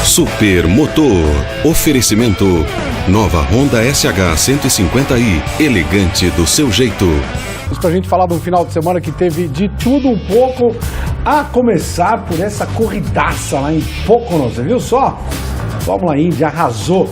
Supermotor. Oferecimento. Nova Honda SH 150i. Elegante do seu jeito. Pra gente falar de um final de semana que teve de tudo um pouco, a começar por essa corridaça lá em Pocono, você viu só? Fórmula Indy arrasou.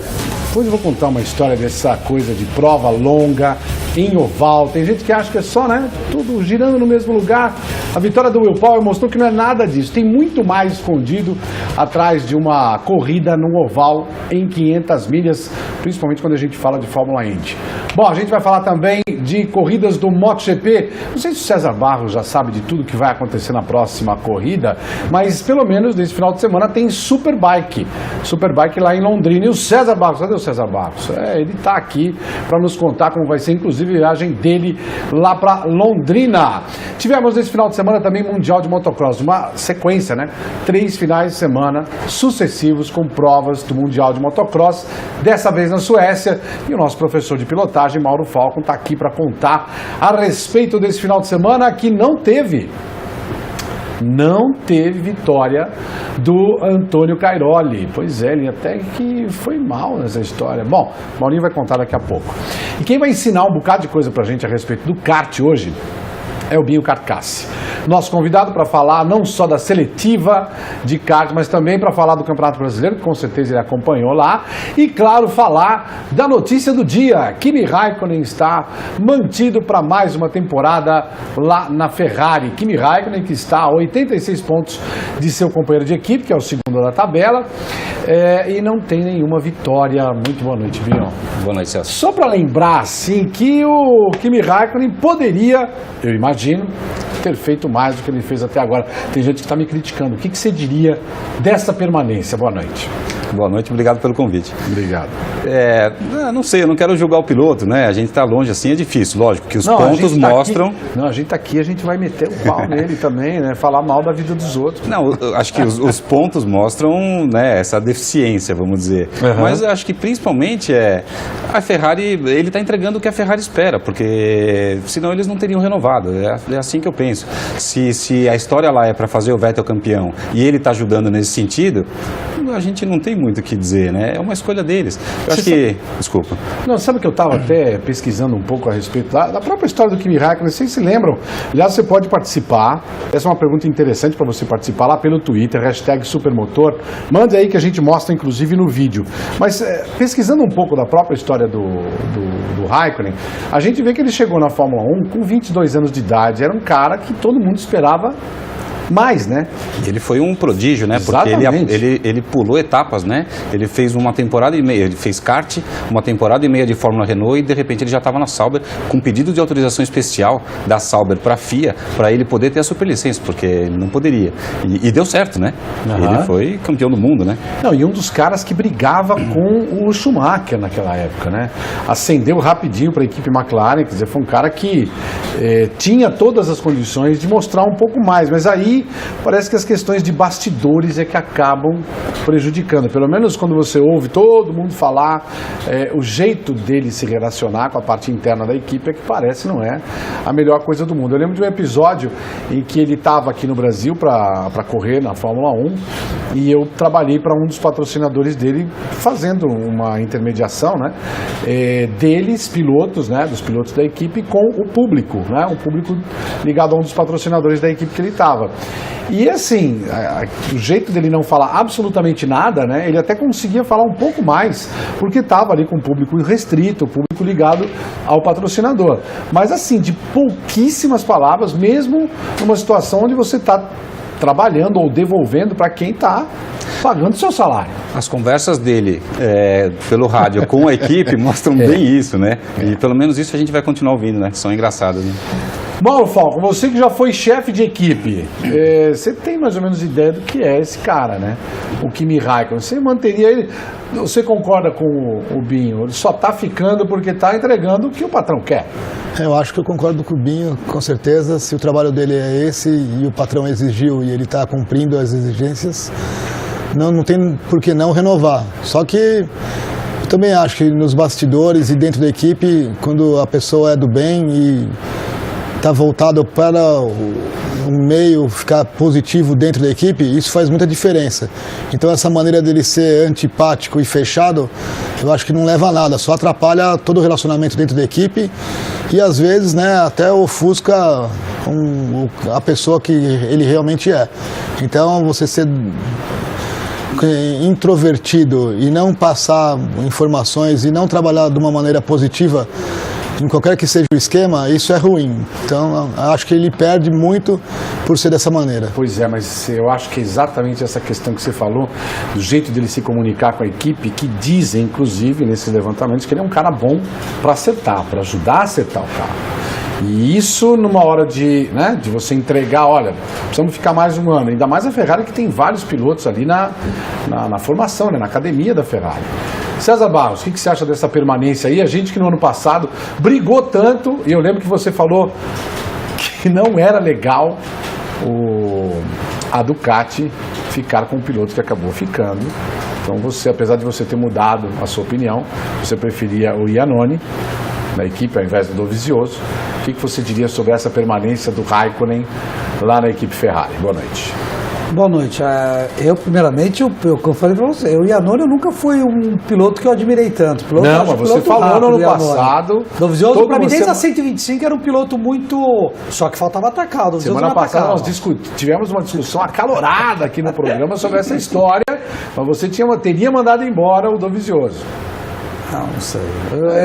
Depois eu vou contar uma história dessa coisa de prova longa, em oval. Tem gente que acha que é só, né? Tudo girando no mesmo lugar. A vitória do Will Power mostrou que não é nada disso. Tem muito mais escondido atrás de uma corrida num oval em 500 milhas, principalmente quando a gente fala de Fórmula Indy. Bom, a gente vai falar também de corridas do MotoGP. Não sei se o César Barros já sabe de tudo que vai acontecer na próxima corrida, mas pelo menos nesse final de semana tem Superbike. Superbike lá em Londrina. E o César Barros, cadê o César Barros? Ele está aqui para nos contar como vai ser, inclusive, a viagem dele lá para Londrina. Tivemos nesse final de semana também Mundial de Motocross, uma sequência, né? 3 finais de semana sucessivos com provas do Mundial de Motocross, dessa vez na Suécia. E o nosso professor de pilotagem, Mauro Falcon, está aqui para contar a respeito desse final de semana que não teve vitória do Antônio Cairoli. Pois é, ele até que foi mal nessa história. Bom, o Maurinho vai contar daqui a pouco. E quem vai ensinar um bocado de coisa pra gente a respeito do kart hoje é o Binho Carcassi, nosso convidado para falar não só da seletiva de kart, mas também para falar do Campeonato Brasileiro, que com certeza ele acompanhou lá, e claro, falar da notícia do dia. Kimi Raikkonen está mantido para mais uma temporada lá na Ferrari. Kimi Raikkonen, que está a 86 pontos de seu companheiro de equipe, que é o segundo da tabela, e não tem nenhuma vitória. Muito boa noite, Binho. Boa noite, Celso. Só para lembrar, assim, que o Kimi Raikkonen poderia, eu imagino, ter feito mais do que ele fez até agora. Tem gente que está me criticando. O que você diria dessa permanência? Boa noite. Boa noite, obrigado pelo convite. Obrigado. Não sei, eu não quero julgar o piloto, né? A gente está longe assim, é difícil, lógico, que os pontos mostram... A gente está aqui, a gente vai meter o pau nele também, né? Falar mal da vida dos outros. Não, eu acho que os pontos mostram, né, essa deficiência, vamos dizer. Uhum. Mas eu acho que principalmente a Ferrari, ele está entregando o que a Ferrari espera, porque senão eles não teriam renovado. É assim que eu penso. Se a história lá é para fazer o Vettel campeão e ele está ajudando nesse sentido, a gente não tem muito o que dizer, né? É uma escolha deles. Eu acho que... Desculpa. Não, sabe que eu estava até pesquisando um pouco a respeito da própria história do Kimi Raikkonen, vocês se lembram? Aliás, você pode participar. Essa é uma pergunta interessante para você participar lá pelo Twitter, #Supermotor. Mande aí que a gente mostra, inclusive, no vídeo. Mas pesquisando um pouco da própria história do Raikkonen, a gente vê que ele chegou na Fórmula 1 com 22 anos de idade. Era um cara que todo mundo esperava mais, né? Ele foi um prodígio, né? Exatamente. Porque ele pulou etapas, né? Ele fez uma temporada e meia, ele fez kart, uma temporada e meia de Fórmula Renault e de repente ele já estava na Sauber com pedido de autorização especial da Sauber para a FIA, para ele poder ter a superlicença, porque ele não poderia. E deu certo, né? Uhum. Ele foi campeão do mundo, né? Não, e um dos caras que brigava com o Schumacher naquela época, né? Ascendeu rapidinho para a equipe McLaren, quer dizer, foi um cara que tinha todas as condições de mostrar um pouco mais, mas aí parece que as questões de bastidores é que acabam prejudicando. Pelo menos quando você ouve todo mundo falar, o jeito dele se relacionar com a parte interna da equipe é que parece não é a melhor coisa do mundo. Eu lembro de um episódio em que ele estava aqui no Brasil para correr na Fórmula 1 e eu trabalhei para um dos patrocinadores dele fazendo uma intermediação, né, deles, pilotos, né, dos pilotos da equipe com o público, né, o público ligado a um dos patrocinadores da equipe que ele estava. E assim, o jeito dele não falar absolutamente nada, né? Ele até conseguia falar um pouco mais, porque estava ali com o público restrito, o público ligado ao patrocinador. Mas assim, de pouquíssimas palavras, mesmo numa situação onde você está trabalhando ou devolvendo para quem está pagando seu salário. As conversas dele pelo rádio com a equipe mostram bem isso, né? E pelo menos isso a gente vai continuar ouvindo, né? São engraçadas, né? Mauro Falcon, você que já foi chefe de equipe, você tem mais ou menos ideia do que é esse cara, né? O Kimi Raikkonen. Você manteria ele... Você concorda com o Binho? Ele só está ficando porque está entregando o que o patrão quer. Eu acho que eu concordo com o Binho, com certeza. Se o trabalho dele é esse e o patrão exigiu e ele está cumprindo as exigências, não tem por que não renovar. Só que eu também acho que nos bastidores e dentro da equipe, quando a pessoa é do bem e está voltado para um meio ficar positivo dentro da equipe, isso faz muita diferença. Então essa maneira dele ser antipático e fechado, eu acho que não leva a nada, só atrapalha todo o relacionamento dentro da equipe e às vezes, né, até ofusca a pessoa que ele realmente é. Então você ser introvertido e não passar informações e não trabalhar de uma maneira positiva em qualquer que seja o esquema, isso é ruim. Então, acho que ele perde muito por ser dessa maneira. Pois é, mas eu acho que é exatamente essa questão que você falou, do jeito dele se comunicar com a equipe, que dizem, inclusive, nesses levantamentos, que ele é um cara bom para acertar, para ajudar a acertar o carro. E isso numa hora de você entregar, olha, precisamos ficar mais um ano. Ainda mais a Ferrari, que tem vários pilotos ali na formação, né, na academia da Ferrari. César Barros, o que você acha dessa permanência aí? A gente que no ano passado brigou tanto, e eu lembro que você falou que não era legal a Ducati ficar com o piloto que acabou ficando. Então você, apesar de você ter mudado a sua opinião, você preferia o Iannone na equipe ao invés do Dovizioso. O que você diria sobre essa permanência do Raikkonen lá na equipe Ferrari? Boa noite. Boa noite. Primeiramente, eu falei para você, o Iannone nunca foi um piloto que eu admirei tanto. Não, mas você falou no ano passado. Dovizioso, para mim, desde a 125 era um piloto muito... Só que faltava atacar. Semana passada nós tivemos uma discussão acalorada aqui no programa sobre essa história, mas você teria mandado embora o Dovizioso. Não sei.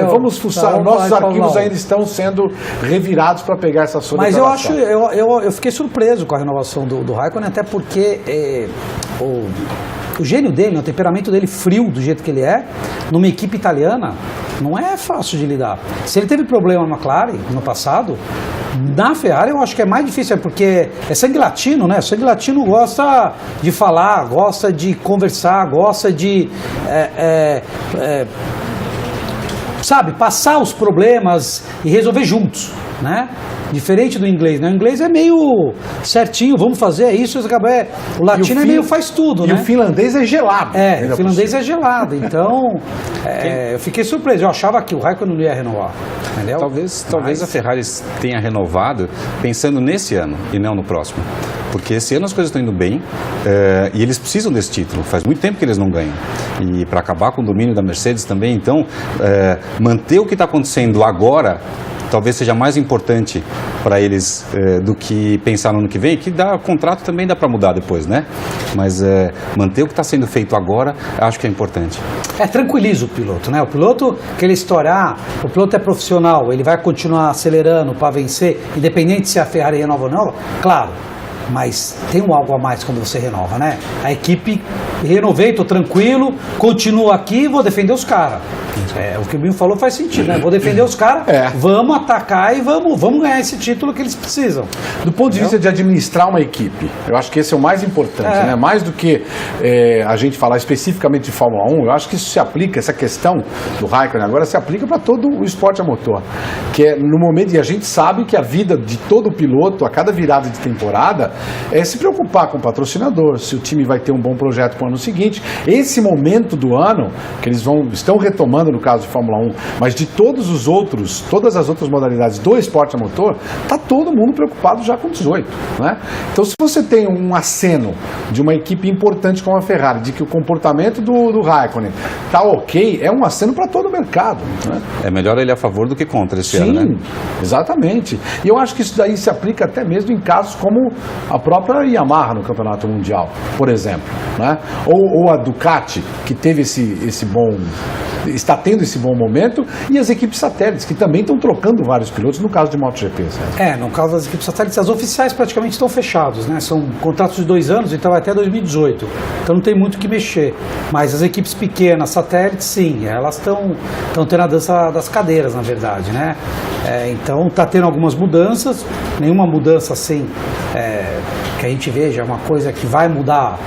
Vamos fuçar, nossos arquivos ainda estão sendo revirados para pegar essa sua Mas eu fiquei surpreso com a renovação do Raikkonen, até porque o gênio dele, o temperamento dele frio do jeito que ele é, numa equipe italiana, não é fácil de lidar. Se ele teve problema na McLaren no passado, na Ferrari eu acho que é mais difícil, porque é sangue latino, né? Sangue latino gosta de falar, gosta de conversar, gosta de... sabe, passar os problemas e resolver juntos, né? Diferente do inglês, né? O inglês é meio certinho, vamos fazer isso, o latino é meio faz tudo, né? E o finlandês é gelado. O finlandês é gelado, então eu fiquei surpreso, eu achava que o Raikkonen não ia renovar, entendeu? Talvez a Ferrari tenha renovado pensando nesse ano e não no próximo, porque esse ano as coisas estão indo bem e eles precisam desse título, faz muito tempo que eles não ganham, e para acabar com o domínio da Mercedes também, então manter o que está acontecendo agora talvez seja mais importante para eles do que pensar no ano que vem, que o contrato também dá para mudar depois, né? Mas manter o que está sendo feito agora, acho que é importante. Tranquiliza o piloto, né? O piloto, aquela história, o piloto é profissional, ele vai continuar acelerando para vencer, independente se a Ferrari renova ou não, claro. Mas tem algo a mais quando você renova, né? A equipe, renovei, tô tranquilo, continuo aqui, vou defender os caras. O que o Binho falou faz sentido, né? Vou defender os caras, vamos atacar e vamos ganhar esse título que eles precisam. Do ponto de vista de administrar uma equipe, eu acho que esse é o mais importante, né? Mais do que a gente falar especificamente de Fórmula 1, eu acho que isso se aplica, essa questão do Raikkonen agora se aplica para todo o esporte a motor. Que é no momento, e a gente sabe que a vida de todo piloto, a cada virada de temporada, é se preocupar com o patrocinador, se o time vai ter um bom projeto para o ano seguinte. Esse momento do ano, que eles estão retomando no caso de Fórmula 1, mas de todas as outras modalidades do esporte a motor, está todo mundo preocupado já com 18, né? Então, se você tem um aceno de uma equipe importante como a Ferrari, de que o comportamento do Raikkonen está ok, é um aceno para todo o mercado, né? É melhor ele a favor do que contra esse ano, né? Sim, exatamente. E eu acho que isso daí se aplica até mesmo em casos como a própria Yamaha no Campeonato Mundial, por exemplo, né? Ou a Ducati, que teve está tendo esse bom momento, e as equipes satélites, que também estão trocando vários pilotos, no caso de MotoGP. No caso das equipes satélites, as oficiais praticamente estão fechados, né? São contratos de 2 anos, então vai até 2018. Então não tem muito o que mexer. Mas as equipes pequenas, satélites, sim, elas estão tendo a dança das cadeiras, na verdade, né? Então está tendo algumas mudanças, nenhuma mudança assim que a gente veja, uma coisa que vai mudar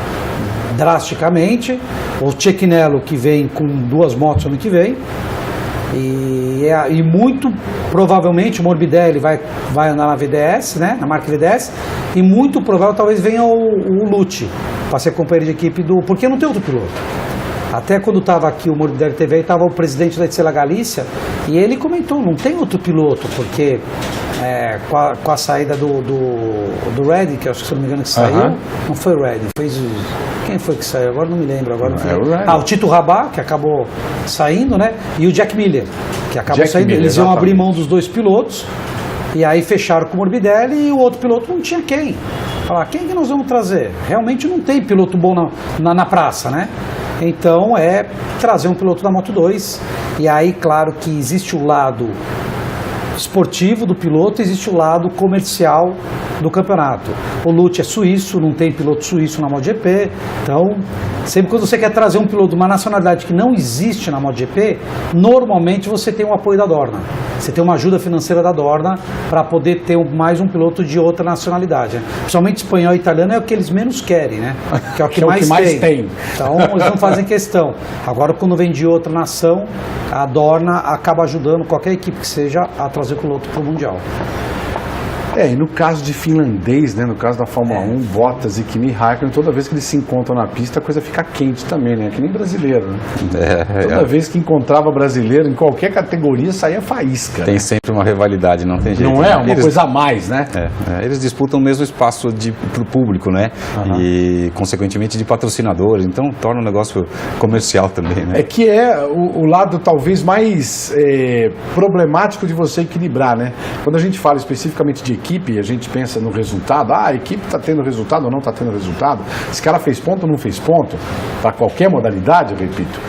drasticamente. O Cecchinello, que vem com 2 motos ano que vem, e muito provavelmente o Morbidelli vai andar na VDS, né, na marca VDS, e muito provável talvez venha o Lucci para ser companheiro de equipe porque não tem outro piloto. Até quando estava aqui o Morbidelli TV, estava o presidente da Itzel Galícia e ele comentou, não tem outro piloto, porque com a saída do Redding, que eu acho que se não me engano que saiu, não foi o Redding, quem foi que saiu? Agora não me lembro. O Tito Rabat, que acabou saindo, né? E o Jack Miller, que acabou saindo. Miller, eles iam abrir mão dos 2 pilotos. E aí fecharam com o Morbidelli e o outro piloto não tinha quem. Falar, quem que nós vamos trazer? Realmente não tem piloto bom na praça, né? Então trazer um piloto da Moto 2. E aí, claro que existe o lado esportivo do piloto, existe o lado comercial do campeonato. O Lutz é suíço, não tem piloto suíço na MotoGP, então sempre quando você quer trazer um piloto de uma nacionalidade que não existe na MotoGP, normalmente você tem o apoio da Dorna, você tem uma ajuda financeira da Dorna para poder ter mais um piloto de outra nacionalidade, né? Principalmente espanhol e italiano é o que eles menos querem, né? Que é o que, mais tem. Então eles não fazem questão. Agora quando vem de outra nação, a Dorna acaba ajudando qualquer equipe que seja a trazer o piloto para o Mundial. E no caso de finlandês, né, no caso da Fórmula 1, Bottas e Kimi Raikkonen, toda vez que eles se encontram na pista, a coisa fica quente também, né? Que nem brasileiro, né? Toda vez que encontrava brasileiro, em qualquer categoria, saía faísca. Tem sempre uma rivalidade, não tem jeito. Não é? Uma coisa a mais, né? Eles disputam o mesmo espaço para o público, né? E, consequentemente, de patrocinadores. Então, torna um negócio comercial também, né? É que o lado, talvez, mais problemático de você equilibrar, né? Quando a gente fala especificamente de equipe, a gente pensa no resultado, a equipe está tendo resultado ou não está tendo resultado, esse cara fez ponto ou não fez ponto, para qualquer modalidade, eu repito,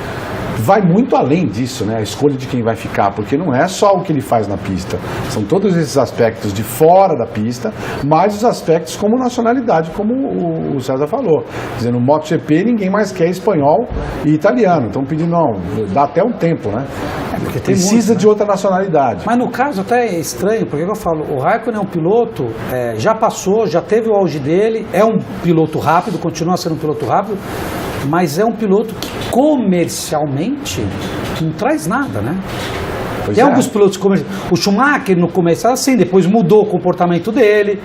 vai muito além disso, né? A escolha de quem vai ficar, porque não é só o que ele faz na pista, são todos esses aspectos de fora da pista, mais os aspectos como nacionalidade, como o César falou, dizendo, no MotoGP ninguém mais quer espanhol e italiano, então pedindo, não, dá até um tempo, né? Porque precisa muito, de outra nacionalidade. Mas no caso até é estranho, porque eu falo, o Raikkonen é um piloto, já passou, já teve o auge dele, é um piloto rápido, continua sendo um piloto rápido, mas é um piloto que comercialmente não traz nada, né? Tem alguns pilotos comerciais. O Schumacher no começo era assim, depois mudou o comportamento dele,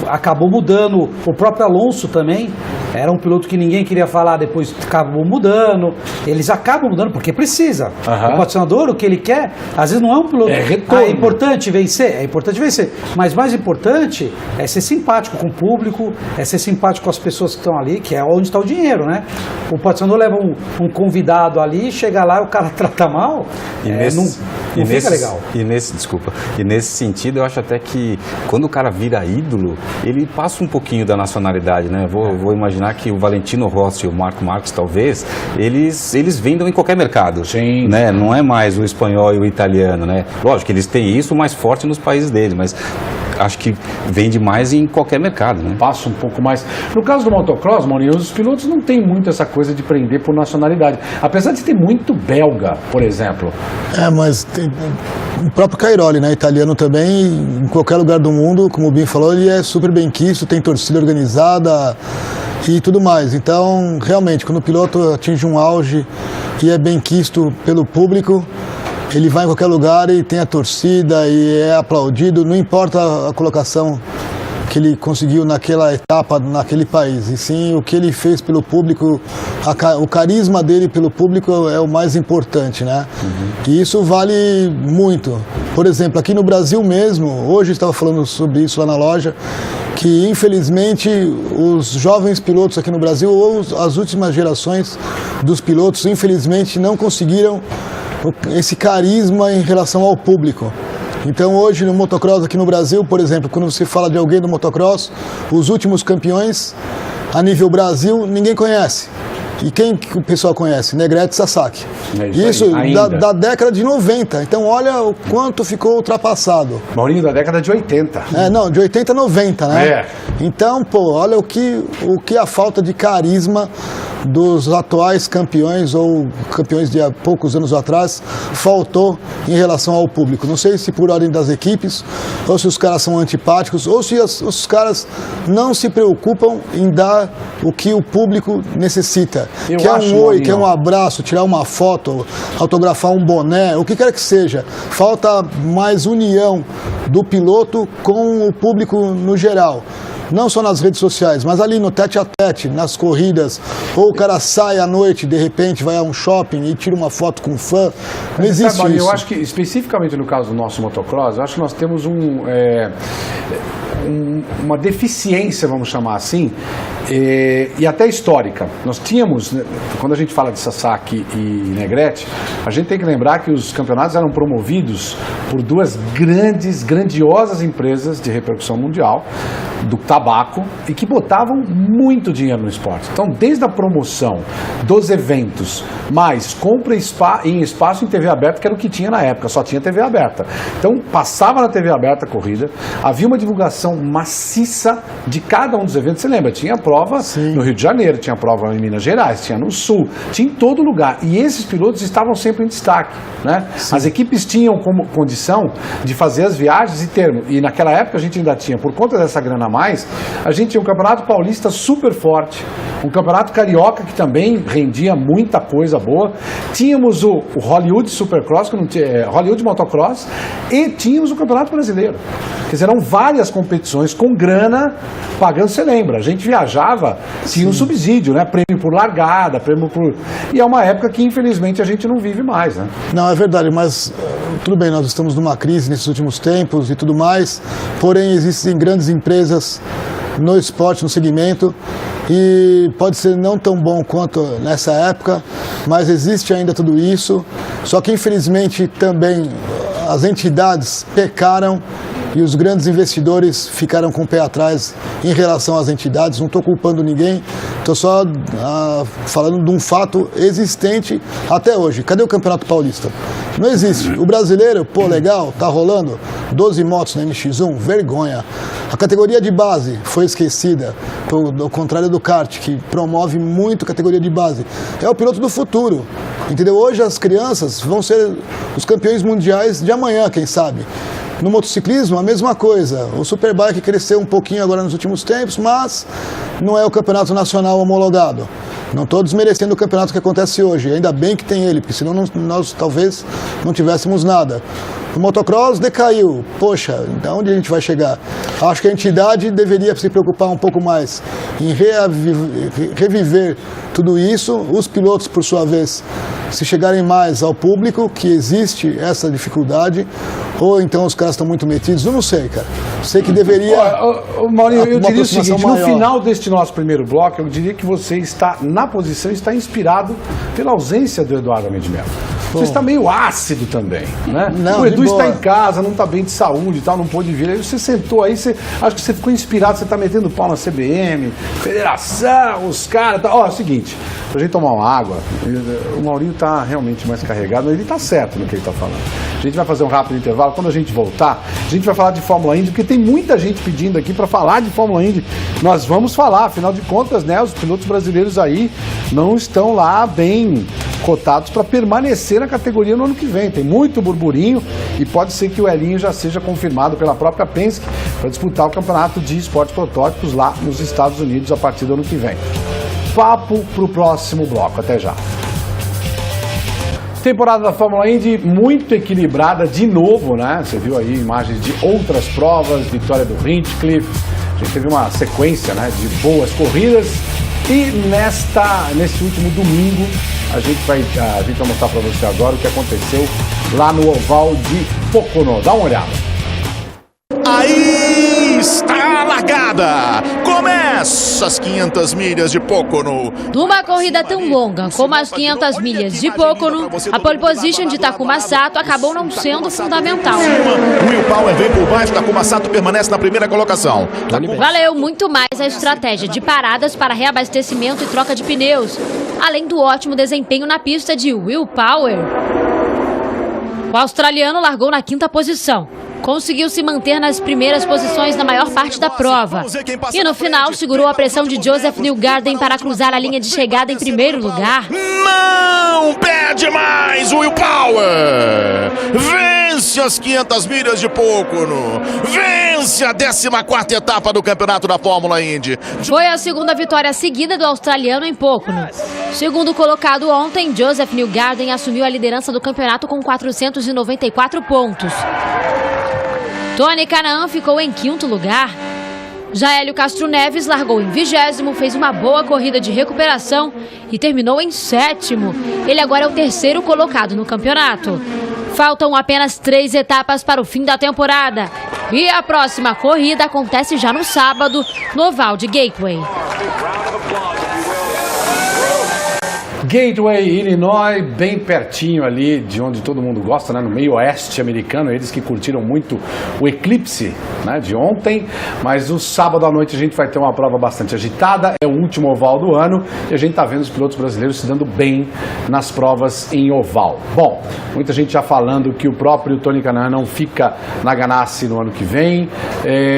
acabou mudando. O próprio Alonso também era um piloto que ninguém queria falar, depois acabou mudando. Eles acabam mudando porque precisa. O patrocinador, o que ele quer, às vezes não é um piloto. É importante vencer? É importante vencer. Mas mais importante é ser simpático com o público, é ser simpático com as pessoas que estão ali, que é onde está o dinheiro, né? O patrocinador leva um convidado ali, chega lá e o cara trata mal, não fica legal. E nesse sentido, eu acho até que quando o cara vira ídolo, ele passa um pouquinho da nacionalidade, né? Vou imaginar que o Valentino Rossi e o Marco Marques, talvez, eles vendam em qualquer mercado. Sim. Né? Não é mais o espanhol e o italiano, né? Lógico que eles têm isso mais forte nos países deles, mas acho que vende mais em qualquer mercado, né? Passa um pouco mais. No caso do motocross, Maurinho, os pilotos não têm muito essa coisa de prender por nacionalidade. Apesar de ter muito belga, por exemplo. Mas tem o próprio Cairoli, né? Italiano também, em qualquer lugar do mundo, como o Binho falou, ele é super bem quisto, tem torcida organizada e tudo mais. Então, realmente, quando o piloto atinge um auge e é bem quisto pelo público, ele vai em qualquer lugar e tem a torcida e é aplaudido, não importa a colocação que ele conseguiu naquela etapa, naquele país, e sim o que ele fez pelo público, o carisma dele pelo público é o mais importante, né? E isso vale muito. Por exemplo, aqui no Brasil mesmo, hoje eu estava falando sobre isso lá na loja, que infelizmente os jovens pilotos aqui no Brasil, ou as últimas gerações dos pilotos, infelizmente não conseguiram esse carisma em relação ao público. Então hoje no motocross aqui no Brasil, por exemplo, quando você fala de alguém do motocross, os últimos campeões a nível Brasil ninguém conhece. E quem que o pessoal conhece? Negrete e Sasaki. Isso da década de 90. Então olha o quanto ficou ultrapassado. Maurinho, da década de 80. De 80 a 90, né? Então, olha o que a falta de carisma dos atuais campeões ou campeões de há poucos anos atrás faltou em relação ao público. Não sei se por ordem das equipes, ou se os caras são antipáticos, ou se os caras não se preocupam em dar o que o público necessita. Que é um oi, que é um abraço, tirar uma foto, autografar um boné, o que quer que seja. Falta mais união do piloto com o público no geral. não só nas redes sociais, mas ali no tete-a-tete, nas corridas, ou o cara sai à noite, de repente vai a um shopping e tira uma foto com um fã, não existe Sabe, isso. eu acho que, especificamente no caso do nosso motocross, eu acho que nós temos uma deficiência, vamos chamar assim, e até histórica. Nós tínhamos, quando a gente fala de Sasaki e Negrete, a gente tem que lembrar que os campeonatos eram promovidos por duas grandiosas empresas de repercussão mundial do tabaco e que botavam muito dinheiro no esporte. Então, desde a promoção dos eventos, mais compra em espaço em TV aberta, que era o que tinha na época, só tinha TV aberta. Então, passava na TV aberta a corrida, havia uma divulgação maciça de cada um dos eventos. Você lembra? Tinha prova no Rio de Janeiro, tinha prova em Minas Gerais, tinha no Sul, tinha em todo lugar. E esses pilotos estavam sempre em destaque, né? As equipes tinham como condição de fazer as viagens e naquela época a gente ainda tinha, por conta dessa grana a mais, a gente tinha um campeonato paulista super forte, um campeonato carioca que também rendia muita coisa boa, tínhamos o Hollywood Supercross, Hollywood Motocross, e tínhamos o Campeonato Brasileiro. Quer dizer, eram várias competições com grana pagando, você lembra, a gente viajava, tinha um subsídio, né? Prêmio por largada, prêmio por... E é uma época que infelizmente a gente não vive mais, né? Não, é verdade, mas tudo bem, nós estamos numa crise nesses últimos tempos e tudo mais, porém existem grandes empresas no esporte, no segmento, e pode ser não tão bom quanto nessa época, mas existe ainda tudo isso, só que infelizmente também as entidades pecaram e os grandes investidores ficaram com o pé atrás em relação às entidades. Não estou culpando ninguém, estou só falando de um fato existente até hoje. Cadê o Campeonato Paulista? Não existe. O brasileiro, pô, legal, tá rolando 12 motos no MX1, vergonha. A categoria de base foi esquecida, ao contrário do kart, que promove muito a categoria de base. É o piloto do futuro, entendeu? Hoje as crianças vão ser os campeões mundiais de amanhã, quem sabe. No motociclismo, a mesma coisa. O Superbike cresceu um pouquinho agora nos últimos tempos, mas não é o campeonato nacional homologado. Não estou desmerecendo o campeonato que acontece hoje. Ainda bem que tem ele, porque senão nós talvez não tivéssemos nada. O motocross decaiu. Poxa, de onde a gente vai chegar? Acho que a entidade deveria se preocupar um pouco mais em reviver tudo isso. Os pilotos, por sua vez, se chegarem mais ao público, que existe essa dificuldade, ou então os caras estão muito metidos, eu não sei, cara. Sei que deveria... Maurinho, eu diria o seguinte, no final deste nosso primeiro bloco, eu diria que você está na posição, está inspirado pela ausência do Eduardo Medimelo. Você está meio ácido também, né? Não, o Edu está em casa, não está bem de saúde e tal, não pôde vir. Aí você sentou aí, acho que você ficou inspirado, você está metendo pau na CBM, Federação, os caras... Ó, é o seguinte, pra gente tomar uma água, o Maurinho está realmente mais carregado, ele está certo no que ele está falando. A gente vai fazer um rápido intervalo, quando a gente voltar, a gente vai falar de Fórmula Indy, porque tem muita gente pedindo aqui para falar de Fórmula Indy. Nós vamos falar, afinal de contas, né, os pilotos brasileiros aí não estão lá bem cotados para permanecer na categoria no ano que vem. Tem muito burburinho e pode ser que o Elinho já seja confirmado pela própria Penske para disputar o campeonato de esportes protótipos lá nos Estados Unidos a partir do ano que vem. Papo para o próximo bloco. Até já. Temporada da Fórmula Indy muito equilibrada de novo, né? Você viu aí imagens de outras provas, vitória do Hinchcliffe. A gente teve uma sequência, né, de boas corridas. E nesse último domingo, a gente vai mostrar para você agora o que aconteceu lá no oval de Pocono. Dá uma olhada. Aí está a largada! Começa as 500 milhas de Pocono. Numa corrida tão longa como as 500 milhas de Pocono, a pole position de Takuma Sato acabou não sendo fundamental. Will Power vem por baixo, Takuma Sato permanece na primeira colocação. Valeu muito mais a estratégia de paradas para reabastecimento e troca de pneus, além do ótimo desempenho na pista de Will Power. O australiano largou na 5ª posição. Conseguiu se manter nas primeiras posições na maior parte da prova. E no final segurou a pressão de Joseph Newgarden para cruzar a linha de chegada em primeiro lugar. Não perde mais o Will Power! Vence as 500 milhas de Pocono! Vence a 14ª etapa do campeonato da Fórmula Indy! Foi a segunda vitória seguida do australiano em Pocono. Segundo colocado ontem, Joseph Newgarden assumiu a liderança do campeonato com 494 pontos. Tony Kanaan ficou em 5º lugar. Já Hélio Castro Neves largou em 20º, fez uma boa corrida de recuperação e terminou em 7º. Ele agora é o 3º colocado no campeonato. Faltam apenas 3 etapas para o fim da temporada. E a próxima corrida acontece já no sábado, no oval de Gateway. Gateway, Illinois, bem pertinho ali de onde todo mundo gosta, né? No meio oeste americano, eles que curtiram muito o eclipse, né, de ontem, mas o sábado à noite a gente vai ter uma prova bastante agitada, é o último oval do ano e a gente está vendo os pilotos brasileiros se dando bem nas provas em oval. Bom, muita gente já falando que o próprio Tony Kanaan não fica na Ganassi no ano que vem,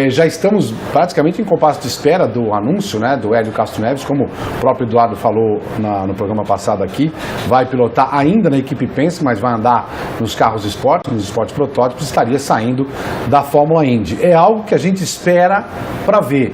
já estamos praticamente em compasso de espera do anúncio, né, do Hélio Castro Neves, como o próprio Eduardo falou no programa passado aqui, vai pilotar ainda na equipe Penske, mas vai andar nos carros esportes, nos esportes protótipos, estaria saindo da Fórmula Indy. É algo que a gente espera para ver.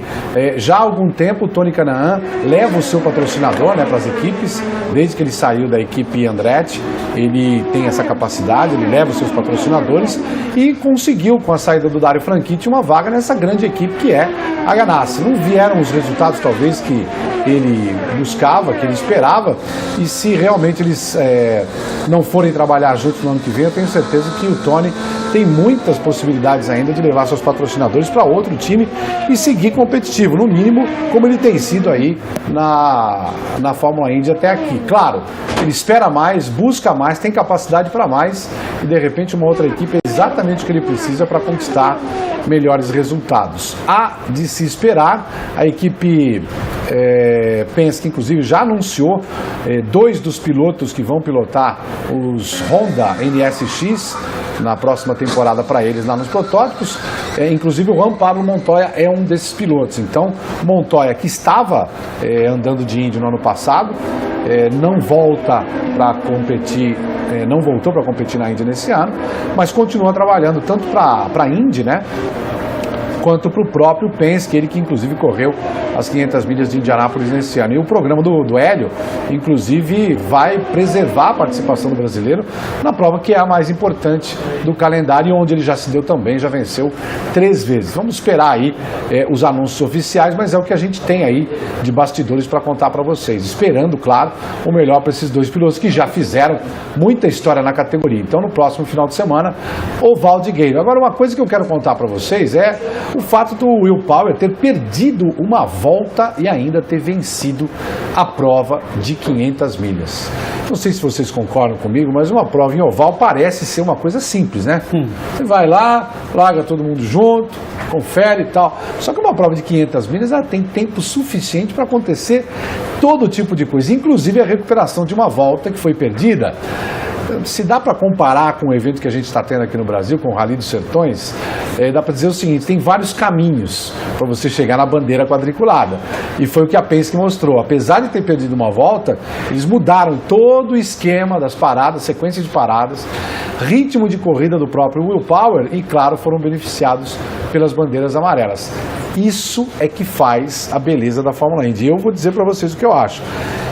Já há algum tempo o Tony Kanaan leva o seu patrocinador, né, para as equipes, desde que ele saiu da equipe Andretti, ele tem essa capacidade, ele leva os seus patrocinadores e conseguiu, com a saída do Dario Franchitti, uma vaga nessa grande equipe que é a Ganassi. Não vieram os resultados talvez que ele buscava, que ele esperava, e se realmente eles não forem trabalhar juntos no ano que vem, eu tenho certeza que o Tony tem muitas possibilidades ainda de levar seus patrocinadores para outro time e seguir competitivo, no mínimo como ele tem sido aí na Fórmula Indy até aqui. Claro, ele espera mais, busca mais, tem capacidade para mais e de repente uma outra equipe é exatamente o que ele precisa para conquistar melhores resultados. Há de se esperar, a equipe Penske inclusive já anunciou 2 dos pilotos que vão pilotar os Honda NSX na próxima temporada para eles lá nos protótipos, inclusive o Juan Pablo Montoya é um desses pilotos. Então Montoya, que estava andando de Indy no ano passado, não volta para competir, não voltou para competir na Indy nesse ano, mas continua trabalhando tanto para a Indy, né, quanto para o próprio Penske, ele que inclusive correu as 500 milhas de Indianápolis nesse ano. E o programa do Hélio, inclusive, vai preservar a participação do brasileiro na prova que é a mais importante do calendário, onde ele já se deu também, já venceu 3 vezes. Vamos esperar aí os anúncios oficiais, mas é o que a gente tem aí de bastidores para contar para vocês. Esperando, claro, o melhor para esses 2 pilotos que já fizeram muita história na categoria. Então, no próximo final de semana, oval de Gateway. Agora, uma coisa que eu quero contar para vocês é o fato do Will Power ter perdido uma volta e ainda ter vencido a prova de 500 milhas. Não sei se vocês concordam comigo, mas uma prova em oval parece ser uma coisa simples, né? Você vai lá, larga todo mundo junto, confere e tal. Só que uma prova de 500 milhas ela tem tempo suficiente para acontecer todo tipo de coisa, inclusive a recuperação de uma volta que foi perdida. Se dá para comparar com o evento que a gente está tendo aqui no Brasil, com o Rally dos Sertões, dá para dizer o seguinte, tem vários caminhos para você chegar na bandeira quadriculada. E foi o que a Penske mostrou. Apesar de ter perdido uma volta, eles mudaram todo o esquema das paradas, sequência de paradas, ritmo de corrida do próprio Will Power e, claro, foram beneficiados pelas bandeiras amarelas. Isso é que faz a beleza da Fórmula Indy. E eu vou dizer para vocês o que eu acho.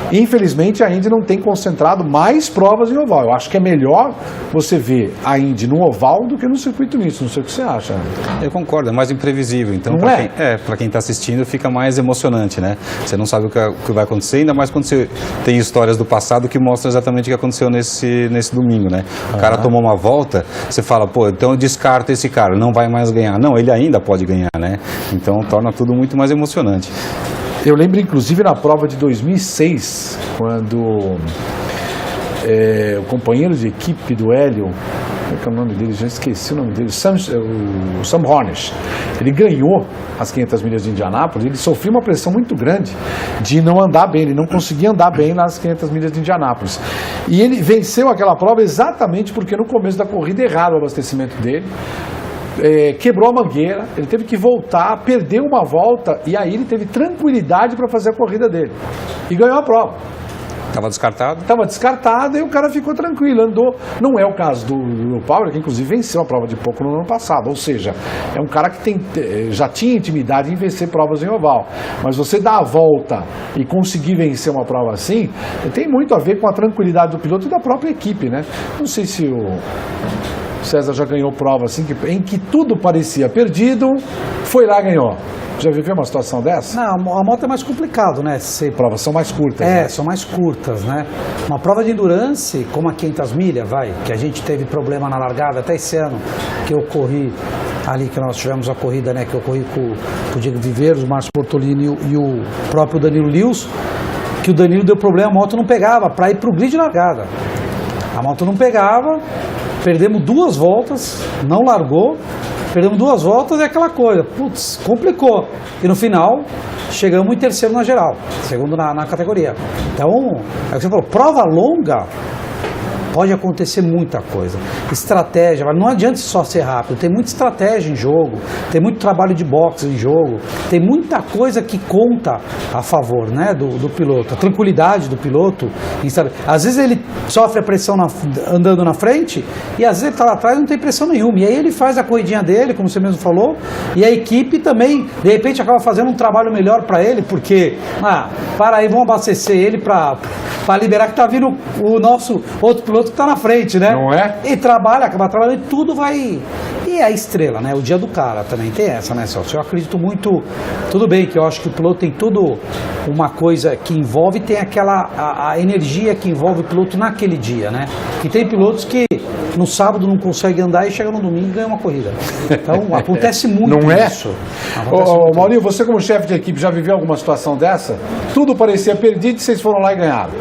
Infelizmente, a Indy não tem concentrado mais provas em oval. Eu acho que é melhor você ver a Indy no oval do que no circuito misto. Não sei o que você acha. Eu concordo, é mais imprevisível. Então, para quem está assistindo, fica mais emocionante, né? Você não sabe o que vai acontecer, ainda mais quando você tem histórias do passado que mostram exatamente o que aconteceu nesse domingo, né? O cara tomou uma volta, você fala, pô, então eu descarto esse cara, não vai mais ganhar. Não, ele ainda pode ganhar, né? Então, torna tudo muito mais emocionante. Eu lembro, inclusive, na prova de 2006, quando o companheiro de equipe do Hélio, como é que é o nome dele? Já esqueci o nome dele, o Sam Hornish. Ele ganhou as 500 milhas de Indianápolis, ele sofreu uma pressão muito grande de não andar bem, ele não conseguia andar bem nas 500 milhas de Indianápolis. E ele venceu aquela prova exatamente porque no começo da corrida erraram o abastecimento dele. Quebrou a mangueira, ele teve que voltar, perdeu uma volta e aí ele teve tranquilidade para fazer a corrida dele e ganhou a prova. Estava descartado? Estava descartado e o cara ficou tranquilo, andou. Não é o caso do Will Power, que inclusive venceu a prova de pouco no ano passado, ou seja, é um cara que já tinha intimidade em vencer provas em oval, mas você dar a volta e conseguir vencer uma prova assim, tem muito a ver com a tranquilidade do piloto e da própria equipe, né? Não sei se César já ganhou prova assim, em que tudo parecia perdido, foi lá e ganhou. Já viveu uma situação dessa? Não, a moto é mais complicado, né? Provas são mais curtas. né? São mais curtas, né? Uma prova de endurance, como a 500 milhas, que a gente teve problema na largada até esse ano, que eu corri ali, que nós tivemos a corrida, né? Que eu corri com o Diego Viveiros, o Márcio Portolini e o próprio Danilo Lewis, que o Danilo deu problema, a moto não pegava para ir para o grid de largada. A moto não pegava, perdemos 2 voltas, não largou, perdemos 2 voltas e aquela coisa, putz, complicou. E no final, chegamos em terceiro na geral, segundo na categoria. Então, é o que você falou, prova longa, pode acontecer muita coisa. Estratégia, mas não adianta só ser rápido, tem muita estratégia em jogo, tem muito trabalho de boxe em jogo, tem muita coisa que conta a favor, né, do piloto, a tranquilidade do piloto. Às vezes ele sofre a pressão andando na frente e às vezes ele está lá atrás e não tem pressão nenhuma. E aí ele faz a corridinha dele, como você mesmo falou, e a equipe também, de repente, acaba fazendo um trabalho melhor para ele, porque, para aí, vamos abastecer ele para liberar que está vindo o nosso outro piloto que está na frente, né? Não é? E trabalha, acaba trabalhando e tudo vai... E a estrela, né? O dia do cara também tem essa, né, Celso? Eu acredito muito... Tudo bem que eu acho que o piloto tem tudo uma coisa que envolve, tem aquela... A energia que envolve o piloto naquele dia, né? E tem pilotos que no sábado não conseguem andar e chegam no domingo e ganham uma corrida. Então, acontece muito não é? isso. Maurinho, você como chefe de equipe já viveu alguma situação dessa? Tudo parecia perdido e vocês foram lá e ganharam.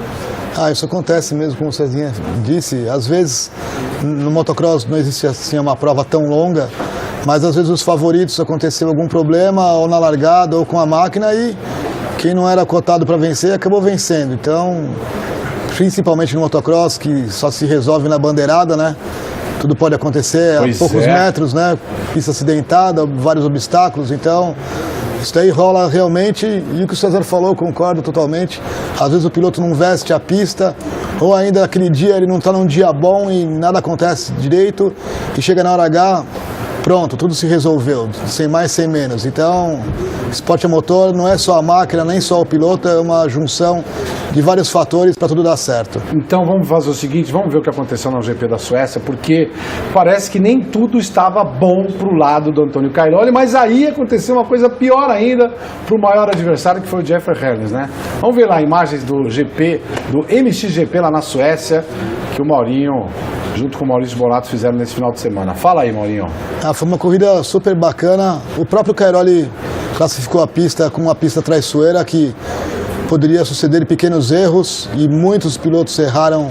Isso acontece mesmo, como o Cezinha disse. Às vezes, no motocross não existe assim uma prova tão longa, mas às vezes os favoritos aconteceu algum problema, ou na largada, ou com a máquina, e quem não era cotado para vencer acabou vencendo. Então, principalmente no motocross, que só se resolve na bandeirada, né? Tudo pode acontecer a poucos metros, né? Pista acidentada, vários obstáculos, então... Isso daí rola realmente, e o que o César falou, eu concordo totalmente. Às vezes o piloto não veste a pista, ou ainda naquele dia ele não está num dia bom e nada acontece direito, e chega na hora H, pronto, tudo se resolveu, sem mais, sem menos. Então, esporte a motor não é só a máquina, nem só o piloto, é uma junção de vários fatores para tudo dar certo. Então vamos fazer o seguinte, vamos ver o que aconteceu no GP da Suécia, porque parece que nem tudo estava bom para o lado do Antônio Cairoli, mas aí aconteceu uma coisa pior ainda para o maior adversário, que foi o Jeffrey Herlings, né? Vamos ver lá imagens do GP, do MXGP lá na Suécia, que o Maurinho, junto com o Maurício Borato, fizeram nesse final de semana. Fala aí, Maurinho. Foi uma corrida super bacana. O próprio Cairoli classificou a pista como uma pista traiçoeira, que poderia suceder pequenos erros, e muitos pilotos erraram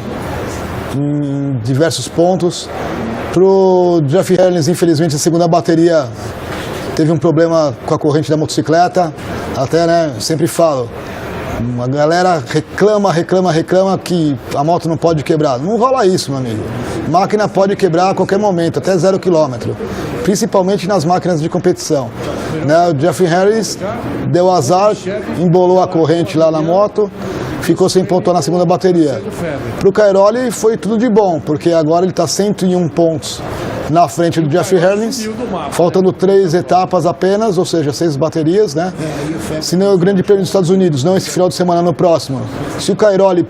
em diversos pontos. Para o Jeffrey Herlings, infelizmente, a segunda bateria teve um problema com a corrente da motocicleta. Até, né, sempre falo, a galera reclama que a moto não pode quebrar. Não rola isso, meu amigo. Máquina pode quebrar a qualquer momento, até 0 km, principalmente nas máquinas de competição. Né, o Jeffrey Herlings deu azar, embolou a corrente lá na moto, ficou sem pontuar na segunda bateria. Para o Cairoli foi tudo de bom, porque agora ele está 101 pontos na frente do Jeffrey Herlings, faltando 3 etapas apenas, ou seja, 6 baterias, né? Se não é o Grande Prêmio dos Estados Unidos, não esse final de semana, no próximo. Se o Cairoli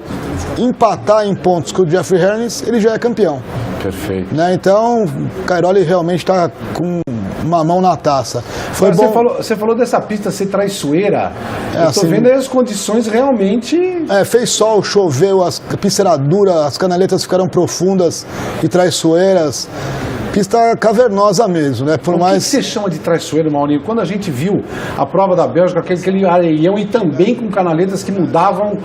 empatar em pontos com o Jeffrey Herlings, ele já é campeão. Perfeito. Né? Então, o Cairoli realmente está com uma mão na taça. Foi Agora, bom. Você falou dessa pista ser traiçoeira. Eu tô assim, vendo aí as condições realmente... Fez sol, choveu, a pista era dura, as canaletas ficaram profundas e traiçoeiras. Pista cavernosa mesmo, né? O que você chama de traiçoeiro, Maurinho? Quando a gente viu a prova da Bélgica, aquele areião e também com canaletas que mudavam,